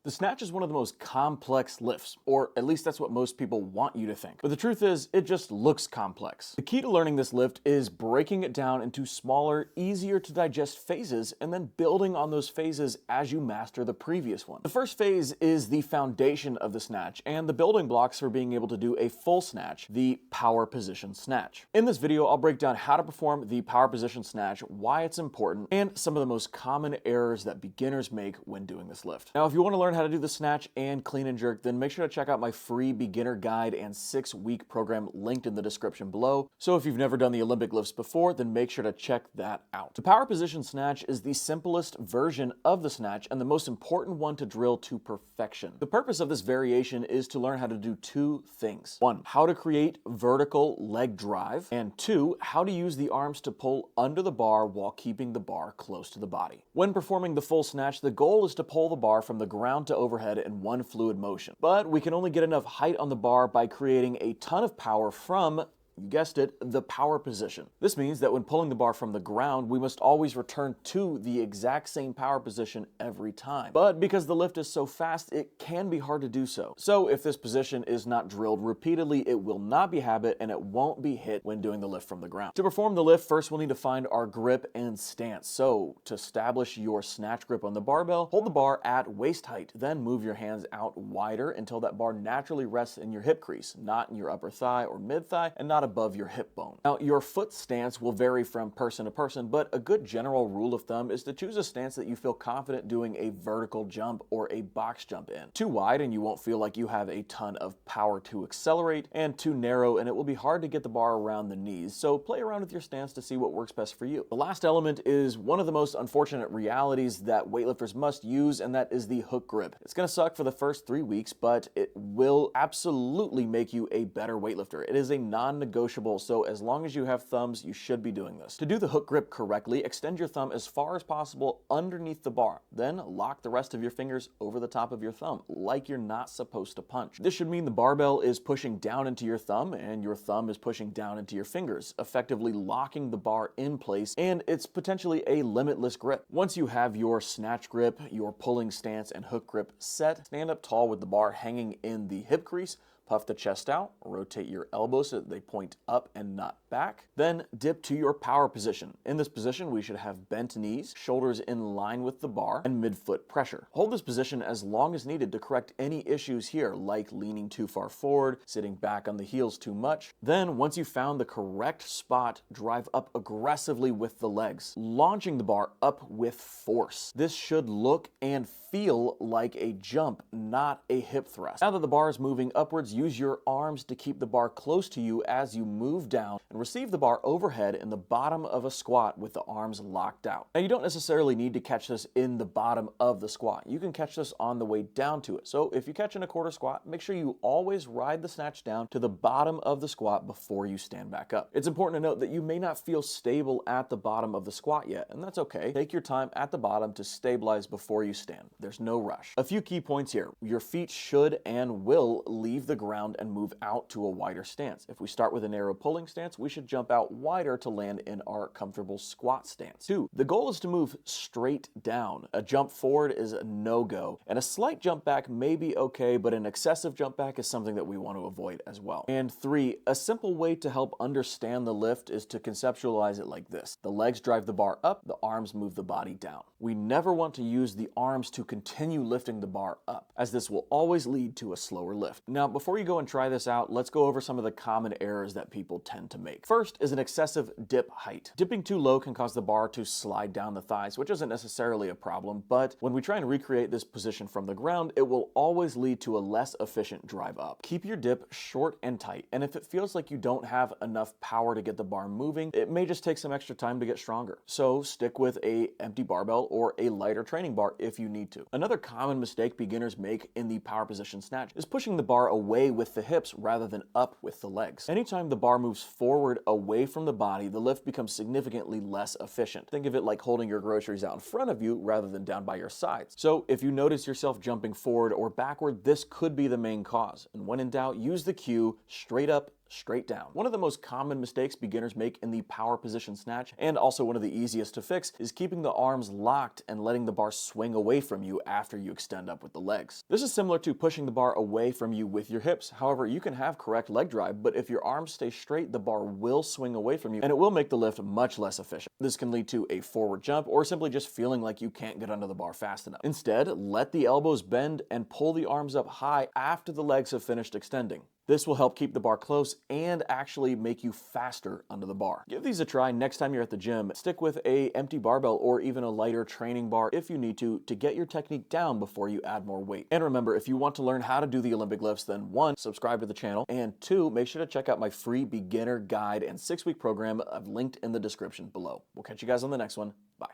The snatch is one of the most complex lifts, or at least that's what most people want you to think. But the truth is, it just looks complex. The key to learning this lift is breaking it down into smaller, easier to digest phases, and then building on those phases as you master the previous one. The first phase is the foundation of the snatch, and the building blocks for being able to do a full snatch, the power position snatch. In this video, I'll break down how to perform the power position snatch, why it's important, and some of the most common errors that beginners make when doing this lift. Now, if you want to learn how to do the snatch and clean and jerk, then make sure to check out my free beginner guide and 6-week program linked in the description below. So if you've never done the Olympic lifts before, then make sure to check that out. The power position snatch is the simplest version of the snatch and the most important one to drill to perfection. The purpose of this variation is to learn how to do two things. One, how to create vertical leg drive, and two, how to use the arms to pull under the bar while keeping the bar close to the body. When performing the full snatch, the goal is to pull the bar from the ground to overhead in one fluid motion. But we can only get enough height on the bar by creating a ton of power from, you guessed it, the power position. This means that when pulling the bar from the ground, we must always return to the exact same power position every time. But because the lift is so fast, it can be hard to do so. So if this position is not drilled repeatedly, it will not be habit and it won't be hit when doing the lift from the ground. To perform the lift, first we'll need to find our grip and stance. So to establish your snatch grip on the barbell, hold the bar at waist height, then move your hands out wider until that bar naturally rests in your hip crease, not in your upper thigh or mid thigh, and not above your hip bone. Now, your foot stance will vary from person to person, but a good general rule of thumb is to choose a stance that you feel confident doing a vertical jump or a box jump in. Too wide and you won't feel like you have a ton of power to accelerate, and too narrow and it will be hard to get the bar around the knees, so play around with your stance to see what works best for you. The last element is one of the most unfortunate realities that weightlifters must use, and that is the hook grip. It's gonna suck for the first 3 weeks, but it will absolutely make you a better weightlifter. It is a non-negotiable, so as long as you have thumbs, you should be doing this. To do the hook grip correctly, extend your thumb as far as possible underneath the bar. Then lock the rest of your fingers over the top of your thumb, like you're not supposed to punch. This should mean the barbell is pushing down into your thumb and your thumb is pushing down into your fingers, effectively locking the bar in place, and it's potentially a limitless grip. Once you have your snatch grip, your pulling stance, and hook grip set, stand up tall with the bar hanging in the hip crease, puff the chest out, rotate your elbows so that they point up and not back. Then dip to your power position. In this position, we should have bent knees, shoulders in line with the bar, and midfoot pressure. Hold this position as long as needed to correct any issues here, like leaning too far forward, sitting back on the heels too much. Then, once you've found the correct spot, drive up aggressively with the legs, launching the bar up with force. This should look and feel like a jump, not a hip thrust. Now that the bar is moving upwards, use your arms to keep the bar close to you as you move down, and receive the bar overhead in the bottom of a squat with the arms locked out. Now, you don't necessarily need to catch this in the bottom of the squat. You can catch this on the way down to it. So if you catch in a quarter squat, make sure you always ride the snatch down to the bottom of the squat before you stand back up. It's important to note that you may not feel stable at the bottom of the squat yet, and that's okay. Take your time at the bottom to stabilize before you stand. There's no rush. A few key points here. Your feet should and will leave the ground and move out to a wider stance. If we start with a narrow pulling stance, we should jump out wider to land in our comfortable squat stance. 2, the goal is to move straight down. A jump forward is a no-go, and a slight jump back may be okay, but an excessive jump back is something that we want to avoid as well. And 3, a simple way to help understand the lift is to conceptualize it like this. The legs drive the bar up, the arms move the body down. We never want to use the arms to continue lifting the bar up, as this will always lead to a slower lift. Now, before you go and try this out, let's go over some of the common errors that people tend to make. First is an excessive dip height. Dipping too low can cause the bar to slide down the thighs, which isn't necessarily a problem, but when we try and recreate this position from the ground, it will always lead to a less efficient drive up. Keep your dip short and tight, and if it feels like you don't have enough power to get the bar moving, it may just take some extra time to get stronger. So stick with a empty barbell or a lighter training bar if you need to. Another common mistake beginners make in the power position snatch is pushing the bar away with the hips rather than up with the legs. Anytime the bar moves forward away from the body, the lift becomes significantly less efficient. Think of it like holding your groceries out in front of you rather than down by your sides. So if you notice yourself jumping forward or backward, this could be the main cause. And when in doubt, use the cue straight up, straight down. One of the most common mistakes beginners make in the power position snatch, and also one of the easiest to fix, is keeping the arms locked and letting the bar swing away from you after you extend up with the legs. This is similar to pushing the bar away from you with your hips. However, you can have correct leg drive, but if your arms stay straight, the bar will swing away from you and it will make the lift much less efficient. This can lead to a forward jump or simply just feeling like you can't get under the bar fast enough. Instead, let the elbows bend and pull the arms up high after the legs have finished extending. This will help keep the bar close and actually make you faster under the bar. Give these a try next time you're at the gym. Stick with an empty barbell or even a lighter training bar if you need to get your technique down before you add more weight. And remember, if you want to learn how to do the Olympic lifts, then 1, subscribe to the channel, and 2, make sure to check out my free beginner guide and 6-week program I've linked in the description below. We'll catch you guys on the next one. Bye.